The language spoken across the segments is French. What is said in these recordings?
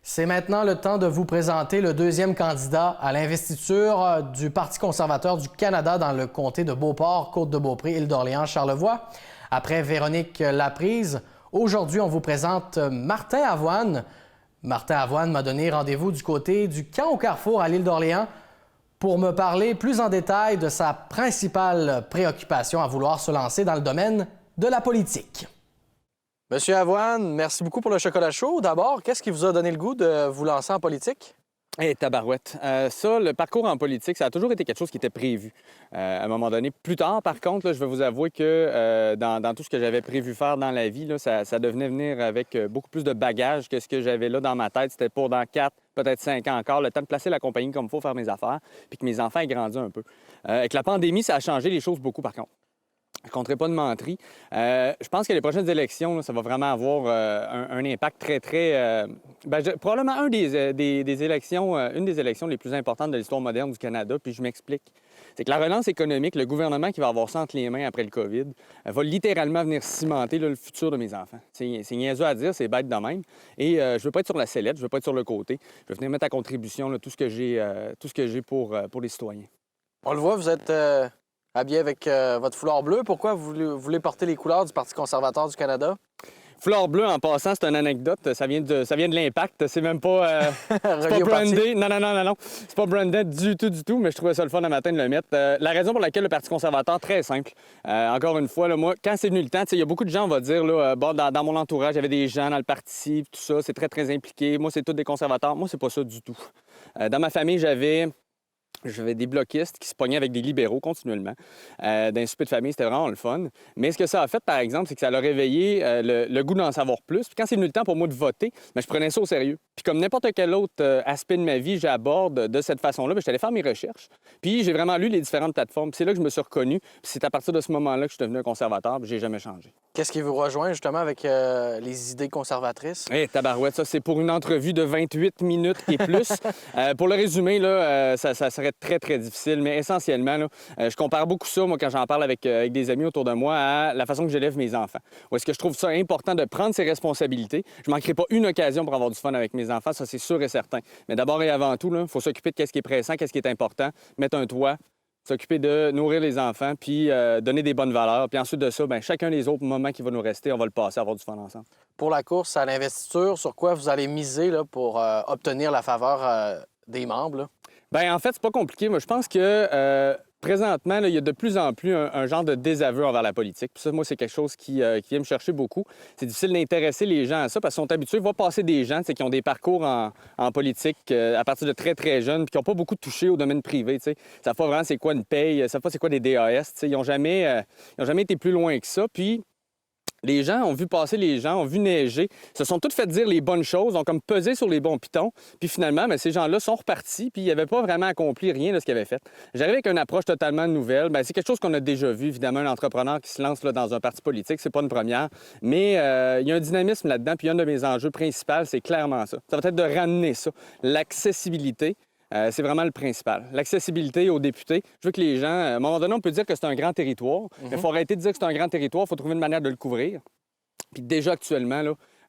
C'est maintenant le temps de vous présenter le deuxième candidat à l'investiture du Parti conservateur du Canada dans le comté de Beauport, Côte-de-Beaupré, Île-d'Orléans, Charlevoix. Après Véronique Laprise, aujourd'hui, on vous présente Martin Avoine. Martin Avoine m'a donné rendez-vous du côté du Camp au Carrefour à l'île d'Orléans pour me parler plus en détail de sa principale préoccupation à vouloir se lancer dans le domaine de la politique. Monsieur Avoine, merci beaucoup pour le chocolat chaud. D'abord, qu'est-ce qui vous a donné le goût de vous lancer en politique? Tabarouette. Le parcours en politique, ça a toujours été quelque chose qui était prévu. À un moment donné, plus tard, par contre, je vais vous avouer que dans tout ce que j'avais prévu faire dans la vie, ça devenait venir avec beaucoup plus de bagages que ce que j'avais là dans ma tête. C'était pour dans 4, peut-être 5 ans encore, le temps de placer la compagnie comme il faut, faire mes affaires, puis que mes enfants aient grandi un peu. Avec la pandémie, ça a changé les choses beaucoup, par contre. Je ne compterai pas de menterie. Je pense que les prochaines élections, ça va vraiment avoir un impact très... probablement une des élections les plus importantes de l'histoire moderne du Canada, puis je m'explique. C'est que la relance économique, le gouvernement qui va avoir ça entre les mains après le COVID, va littéralement venir cimenter le futur de mes enfants. C'est niaiseux à dire, c'est bête de même. Et je ne veux pas être sur la sellette, je ne veux pas être sur le côté. Je veux venir mettre à contribution tout ce que j'ai pour les citoyens. On le voit, vous êtes... habillé avec votre foulard bleu. Pourquoi vous voulez porter les couleurs du Parti conservateur du Canada? Foulard bleu, en passant, c'est une anecdote. Ça vient de l'Impact. C'est même pas... c'est pas brandé. Non. C'est pas brandé du tout, mais je trouvais ça le fun le matin de le mettre. La raison pour laquelle le Parti conservateur, très simple. Encore une fois, moi, quand c'est venu le temps, il y a beaucoup de gens, on va dire, dans mon entourage, il y avait des gens dans le parti, tout ça, c'est très, très impliqué. Moi, c'est tous des conservateurs. Moi, c'est pas ça du tout. Dans ma famille, j'avais des bloquistes qui se pognaient avec des libéraux continuellement. Dans les soupers de famille, c'était vraiment le fun. Mais ce que ça a fait, par exemple, c'est que ça a réveillé le goût d'en savoir plus. Puis quand c'est venu le temps pour moi de voter, je prenais ça au sérieux. Puis comme n'importe quel autre aspect de ma vie, j'aborde de cette façon-là, je suis allé faire mes recherches. Puis j'ai vraiment lu les différentes plateformes. Puis c'est là que je me suis reconnu. Puis c'est à partir de ce moment-là que je suis devenu un conservateur. Puis j'ai jamais changé. Qu'est-ce qui vous rejoint justement avec les idées conservatrices? Tabarouette, ça, c'est pour une entrevue de 28 minutes et plus. Pour le résumer, ça serait très, très difficile, mais essentiellement, je compare beaucoup ça, moi, quand j'en parle avec des amis autour de moi, à la façon que j'élève mes enfants. Où est-ce que je trouve ça important de prendre ses responsabilités? Je ne manquerai pas une occasion pour avoir du fun avec mes enfants, ça, c'est sûr et certain. Mais d'abord et avant tout, il faut s'occuper de ce qui est pressant, qu'est-ce qui est important, mettre un toit, s'occuper de nourrir les enfants, puis donner des bonnes valeurs. Puis ensuite de ça, chacun des autres moments qui va nous rester, on va le passer à avoir du fun ensemble. Pour la course à l'investiture, sur quoi vous allez miser pour obtenir la faveur des membres? Là? En fait, c'est pas compliqué. Moi, je pense que présentement, il y a de plus en plus un genre de désaveu envers la politique. Puis ça, moi, c'est quelque chose qui vient me chercher beaucoup. C'est difficile d'intéresser les gens à ça parce qu'ils sont habitués. Il va passer des gens qui ont des parcours en politique à partir de très, très jeunes puis qui n'ont pas beaucoup touché au domaine privé. Ils ne savent pas vraiment c'est quoi une paye, ils ne savent pas c'est quoi des DAS. Ils n'ont jamais été plus loin que ça. Puis les gens ont vu passer les gens, ont vu neiger, se sont tous fait dire les bonnes choses, ont comme pesé sur les bons pitons. Puis finalement, ces gens-là sont repartis, puis ils n'avaient pas vraiment accompli rien de ce qu'ils avaient fait. J'arrive avec une approche totalement nouvelle. C'est quelque chose qu'on a déjà vu, évidemment, un entrepreneur qui se lance dans un parti politique, c'est pas une première. Mais il y a un dynamisme là-dedans, puis un de mes enjeux principaux, c'est clairement ça. Ça va être de ramener ça, l'accessibilité. C'est vraiment le principal. L'accessibilité aux députés. Je veux que les gens... À un moment donné, on peut dire que c'est un grand territoire, mais il faut arrêter de dire que c'est un grand territoire. Il faut trouver une manière de le couvrir. Puis déjà, actuellement,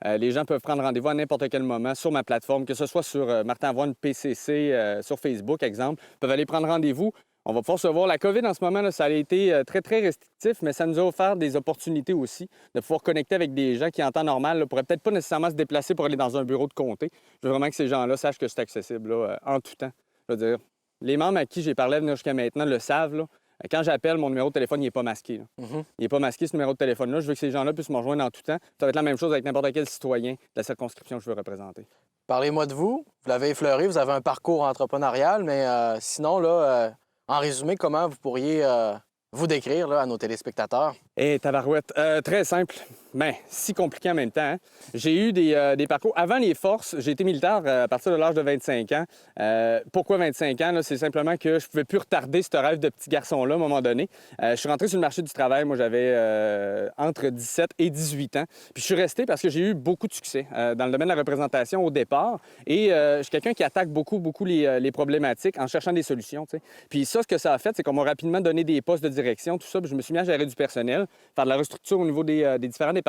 les gens peuvent prendre rendez-vous à n'importe quel moment sur ma plateforme, que ce soit sur Martin Avoine PCC, sur Facebook, exemple. Ils peuvent aller prendre rendez-vous. On va pouvoir se voir. La COVID, en ce moment, ça a été très, très restrictif, mais ça nous a offert des opportunités aussi de pouvoir connecter avec des gens qui, en temps normal, ne pourraient peut-être pas nécessairement se déplacer pour aller dans un bureau de comté. Je veux vraiment que ces gens-là sachent que c'est accessible en tout temps. Je veux dire, les membres à qui j'ai parlé jusqu'à maintenant le savent. Quand j'appelle, mon numéro de téléphone, il n'est pas masqué. Il n'est pas masqué, ce numéro de téléphone-là. Je veux que ces gens-là puissent me rejoindre en tout temps. Ça va être la même chose avec n'importe quel citoyen de la circonscription que je veux représenter. Parlez-moi de vous. Vous l'avez effleuré, vous avez un parcours entrepreneurial, mais sinon, en résumé, comment vous pourriez vous décrire à nos téléspectateurs? Tabarouette, très simple, mais si compliqué en même temps. Hein? J'ai eu des parcours. Avant les forces, j'ai été militaire à partir de l'âge de 25 ans. Pourquoi 25 ans? C'est simplement que je ne pouvais plus retarder ce rêve de petit garçon-là à un moment donné. Je suis rentré sur le marché du travail. Moi, j'avais entre 17 et 18 ans. Puis je suis resté parce que j'ai eu beaucoup de succès dans le domaine de la représentation au départ. Et je suis quelqu'un qui attaque beaucoup les problématiques en cherchant des solutions. T'sais. Puis ça, ce que ça a fait, c'est qu'on m'a rapidement donné des postes de direction, tout ça. Puis je me suis mis à gérer du personnel, faire de la restructure au niveau des différents départements.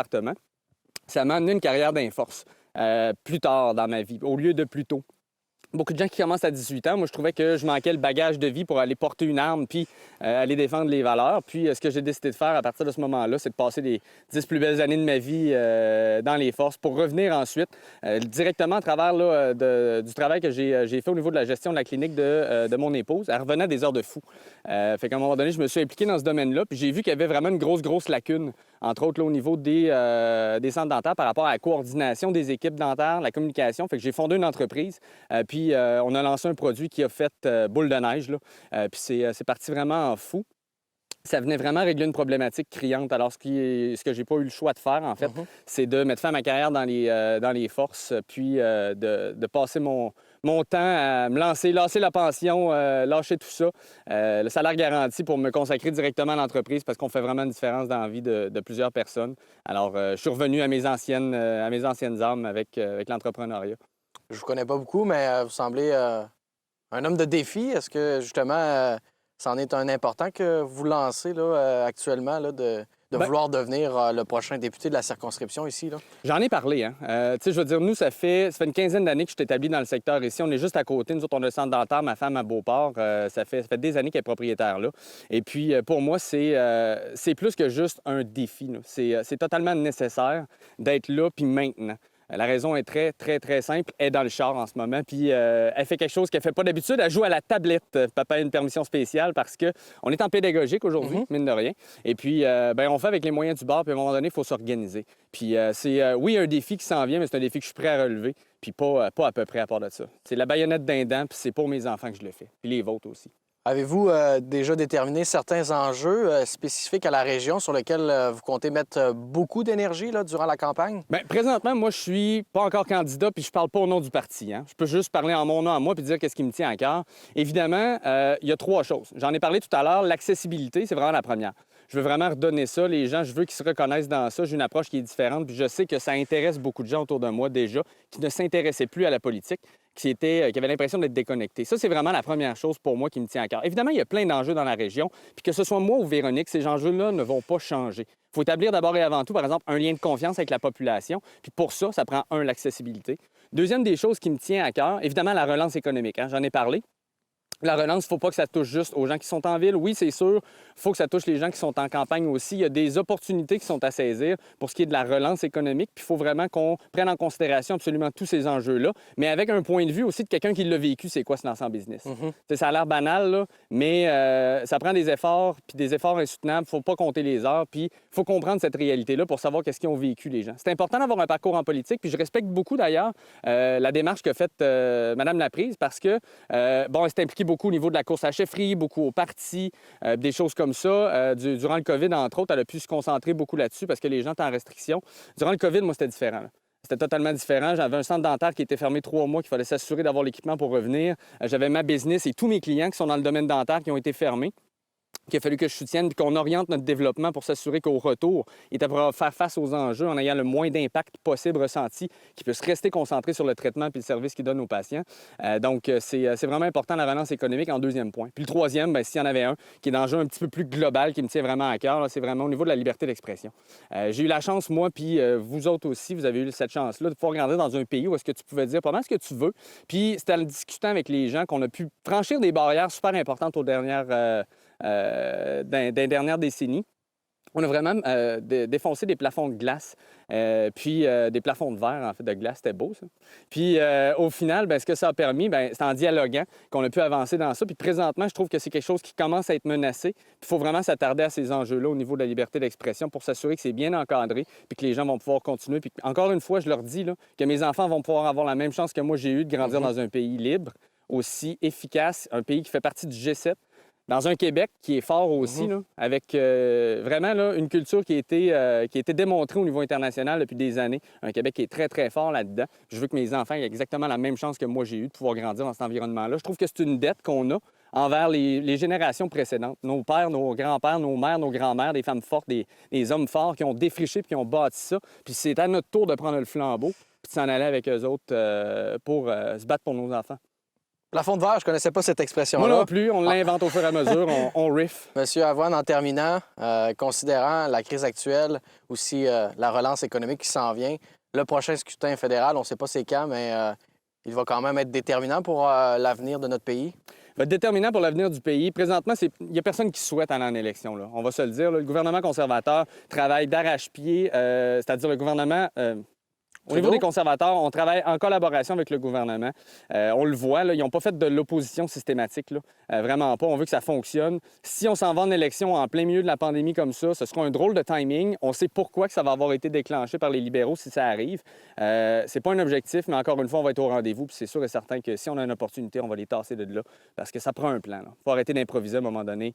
Ça m'a amené une carrière d'inforce. plus tard dans ma vie, au lieu de plus tôt. Beaucoup de gens qui commencent à 18 ans, moi, je trouvais que je manquais le bagage de vie pour aller porter une arme puis aller défendre les valeurs. Puis ce que j'ai décidé de faire à partir de ce moment-là, c'est de passer les 10 plus belles années de ma vie dans les forces pour revenir ensuite directement à travers là, du travail que j'ai fait au niveau de la gestion de la clinique de mon épouse. Elle revenait des heures de fou. Fait qu'à un moment donné, je me suis impliqué dans ce domaine-là puis j'ai vu qu'il y avait vraiment une grosse lacune, entre autres là, au niveau des centres dentaires par rapport à la coordination des équipes dentaires, la communication. Fait que j'ai fondé une entreprise. Puis on a lancé un produit qui a fait boule de neige. Là. Puis c'est parti vraiment en fou. Ça venait vraiment régler une problématique criante. Alors, ce que j'ai pas eu le choix de faire, en fait, c'est de mettre fin à ma carrière dans les forces, puis de passer mon temps à me lâcher la pension, lâcher tout ça, le salaire garanti pour me consacrer directement à l'entreprise parce qu'on fait vraiment une différence dans la vie de plusieurs personnes. Alors, je suis revenu à mes anciennes armes avec l'entrepreneuriat. Je vous connais pas beaucoup, mais vous semblez un homme de défi. Est-ce que, justement, c'en est un important que vous lancez là, actuellement, là, de vouloir devenir le prochain député de la circonscription ici? Là? J'en ai parlé. Hein? Je veux dire, nous, ça fait une quinzaine d'années que je suis établi dans le secteur ici. On est juste à côté. Nous autres, on a le centre dentaire, ma femme à Beauport. Ça fait des années qu'elle est propriétaire là. Et puis, pour moi, c'est plus que juste un défi. C'est totalement nécessaire d'être là puis maintenant. La raison est très simple. Elle est dans le char en ce moment, puis elle fait quelque chose qu'elle ne fait pas d'habitude. Elle joue à la tablette. Papa a une permission spéciale parce qu'on est en pédagogique aujourd'hui, mine de rien. Et puis, on fait avec les moyens du bord, puis à un moment donné, il faut s'organiser. Puis c'est, oui, un défi qui s'en vient, mais c'est un défi que je suis prêt à relever, puis pas à peu près à part de ça. C'est la baïonnette d'un dent, puis c'est pour mes enfants que je le fais, puis les vôtres aussi. Avez-vous déjà déterminé certains enjeux spécifiques à la région sur lesquels vous comptez mettre beaucoup d'énergie là, durant la campagne? Bien, présentement, moi, je suis pas encore candidat puis je parle pas au nom du parti. Hein. Je peux juste parler en mon nom à moi puis dire qu'est-ce qui me tient à cœur. Évidemment, il y a 3 choses. J'en ai parlé tout à l'heure. L'accessibilité, c'est vraiment la première. Je veux vraiment redonner ça. Les gens, je veux qu'ils se reconnaissent dans ça. J'ai une approche qui est différente. Puis je sais que ça intéresse beaucoup de gens autour de moi déjà qui ne s'intéressaient plus à la politique, qui avaient l'impression d'être déconnectés. Ça, c'est vraiment la première chose pour moi qui me tient à cœur. Évidemment, il y a plein d'enjeux dans la région. Puis que ce soit moi ou Véronique, ces enjeux-là ne vont pas changer. Il faut établir d'abord et avant tout, par exemple, un lien de confiance avec la population. Puis pour ça, ça prend, l'accessibilité. Deuxième des choses qui me tient à cœur, évidemment, la relance économique. Hein? J'en ai parlé. La relance, il ne faut pas que ça touche juste aux gens qui sont en ville. Oui, c'est sûr, il faut que ça touche les gens qui sont en campagne aussi. Il y a des opportunités qui sont à saisir pour ce qui est de la relance économique. Puis il faut vraiment qu'on prenne en considération absolument tous ces enjeux-là, mais avec un point de vue aussi de quelqu'un qui l'a vécu, c'est quoi se lancer en business. Ça a l'air banal, là, mais ça prend des efforts, puis des efforts insoutenables. Il ne faut pas compter les heures, puis il faut comprendre cette réalité-là pour savoir qu'est-ce qu'ils ont vécu, les gens. C'est important d'avoir un parcours en politique, puis je respecte beaucoup, d'ailleurs, la démarche qu'a faite Mme Laprise, parce que, elle s'est impliquée beaucoup au niveau de la course à chefferie, beaucoup au parti, des choses comme ça. Durant le COVID, entre autres, elle a pu se concentrer beaucoup là-dessus parce que les gens étaient en restriction. Durant le COVID, moi, c'était différent. Là. C'était totalement différent. J'avais un centre dentaire qui était fermé 3 mois, qu'il fallait s'assurer d'avoir l'équipement pour revenir. J'avais ma business et tous mes clients qui sont dans le domaine dentaire qui ont été fermés, qu'il a fallu que je soutienne, puis qu'on oriente notre développement pour s'assurer qu'au retour, il était pour faire face aux enjeux en ayant le moins d'impact possible ressenti, qu'il puisse rester concentré sur le traitement puis le service qu'il donne aux patients. Donc, c'est vraiment important la relance économique en deuxième point. Puis le troisième, bien, s'il y en avait un, qui est d'enjeu un petit peu plus global, qui me tient vraiment à cœur, là, c'est vraiment au niveau de la liberté d'expression. J'ai eu la chance, moi, puis vous autres aussi, vous avez eu cette chance-là de pouvoir regarder dans un pays où est-ce que tu pouvais dire pas mal ce que tu veux. Puis c'était en discutant avec les gens qu'on a pu franchir des barrières super importantes aux dernières décennies. On a vraiment défoncé des plafonds de glace, puis des plafonds de verre, en fait, de glace. C'était beau, ça. Puis au final, ce que ça a permis, c'est en dialoguant qu'on a pu avancer dans ça. Puis présentement, je trouve que c'est quelque chose qui commence à être menacé. Il faut vraiment s'attarder à ces enjeux-là au niveau de la liberté d'expression pour s'assurer que c'est bien encadré puis que les gens vont pouvoir continuer. Puis encore une fois, je leur dis là, que mes enfants vont pouvoir avoir la même chance que moi j'ai eu de grandir dans un pays libre, aussi efficace, un pays qui fait partie du G7. Dans un Québec qui est fort aussi, là, avec vraiment là, une culture qui a été démontrée au niveau international depuis des années. Un Québec qui est très fort là-dedans. Je veux que mes enfants aient exactement la même chance que moi j'ai eu de pouvoir grandir dans cet environnement-là. Je trouve que c'est une dette qu'on a envers les générations précédentes. Nos pères, nos grands-pères, nos mères, nos grands-mères, des femmes fortes, des hommes forts qui ont défriché puis qui ont bâti ça. Puis c'est à notre tour de prendre le flambeau puis de s'en aller avec eux autres pour se battre pour nos enfants. Plafond de verre, je connaissais pas cette expression-là. Moi non plus, on l'invente au fur et à mesure, on riff. Monsieur Avoine, en terminant, considérant la crise actuelle, aussi la relance économique qui s'en vient, le prochain scrutin fédéral. On ne sait pas c'est quand, mais il va quand même être déterminant pour l'avenir de notre pays. Va être déterminant pour l'avenir du pays. Présentement, il n'y a personne qui souhaite aller en élection, là. On va se le dire. Là. Le gouvernement conservateur travaille d'arrache-pied, c'est-à-dire le gouvernement... Au niveau des conservateurs, on travaille en collaboration avec le gouvernement. On le voit, là, ils n'ont pas fait de l'opposition systématique. Là. Vraiment pas. On veut que ça fonctionne. Si on s'en va en élection en plein milieu de la pandémie comme ça, ce sera un drôle de timing. On sait pourquoi que ça va avoir été déclenché par les libéraux si ça arrive. C'est pas un objectif, mais encore une fois, on va être au rendez-vous. Puis c'est sûr et certain que si on a une opportunité, on va les tasser de là. Parce que ça prend un plan. Il faut arrêter d'improviser à un moment donné.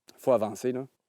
Il faut avancer. Là.